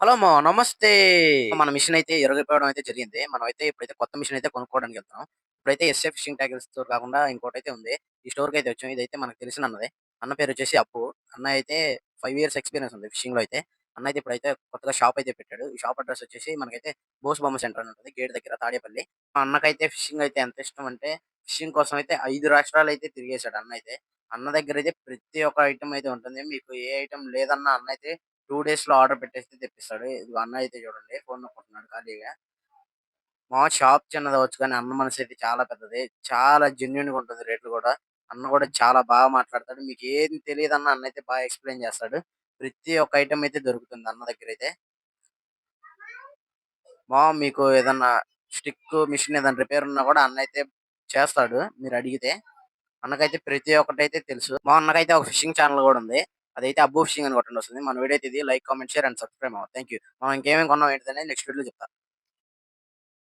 Hello! నమస్తే. మన machine అయితే ఇరగకపోవడం అయితే జరిగింది. మనమైతే ఇప్పుడైతే కొత్త మిషన్ అయితే కొనుక్కోవడానికి వెళ్తున్నాం. ఇప్పుడైతే ఎస్ఏ ఫిషింగ్ టాకిల్ స్టోర్ కాకుండా ఇంకోటైతే ఉంది. ఈ స్టోర్‌కైతే వచ్చాం. ఇదైతే మనకు తెలిసిన అన్నదే. అన్న పేరొచ్చేసి అప్పు. అన్న అయితే 5 ఇయర్స్ ఎక్స్‌పీరియన్స్ ఉంది ఫిషింగ్‌లో అయితే. అన్న అయితే ఇప్పుడైతే కొత్తగా షాప్ అయితే పెట్టాడు. ఈ షాప్ అడ్రెస్ వచ్చేసి మనకైతే బోస్ బొమ్మ సెంటర్ అని ఉంటది. గేట్ దగ్గర తాడేపల్లి. మా అన్నకైతే ఫిషింగ్ అయితే ఎంత ఇష్టం అంటే ఫిషింగ్ కోసం అయితే 5 రాష్ట్రాలైతే తిరిగేసాడు అన్నయితే. అన్న దగ్గరైతే ప్రతి ఒక్క ఐటెమ్ అయితే ఉంటుంది. మీకు ఏ ఐటెమ్ లేదన్నా అన్నయితే 2 డేస్‌లో ఆర్డర్ పెట్టేస్తే తెప్పిస్తాడు. ఇదిగో అన్న అయితే చూడండి ఫోన్ నొక్కుంటున్నాడు ఖాళీగా. మా షాప్ చిన్నదవ్వచ్చు కానీ అన్న మనసైతే చాలా పెద్దది. చాలా జెన్యూన్‌గా ఉంటుంది రేట్లు గూడా. అన్న గూడా చాలా బాగా మాట్లాడతాడు. మీకు ఏది తెలీదన్నా అన్నయితే బాగా ఎక్స్‌ప్లెయిన్ చేస్తాడు. ప్రతి ఒక్క ఐటెమ్ అయితే దొరుకుతుంది అన్న దగ్గరైతే. మీకు ఏదన్నా స్టిక్కు, మిషన్ ఏదైనా రిపేర్ ఉన్నా గూడా అన్నయితే చేస్తాడు మీరడిగితే. అన్నకైతే ప్రతి ఒక్కటైతే తెలుసు. మా అన్నకైతే ఒక ఫిషింగ్ ఛానెల్ గూడా ఉంది. అదైతే అబ్బు ఫిషింగ్ అని కొట్టండొస్తది. మన వీడియో అయితే ఇది like, comment, share and subscribe అవ్వండి. Thank you. మనం ఇంకేమేమి కొన్నాం ఏంటిదనేది నెక్స్ట్ వీడియోలో చెప్తా.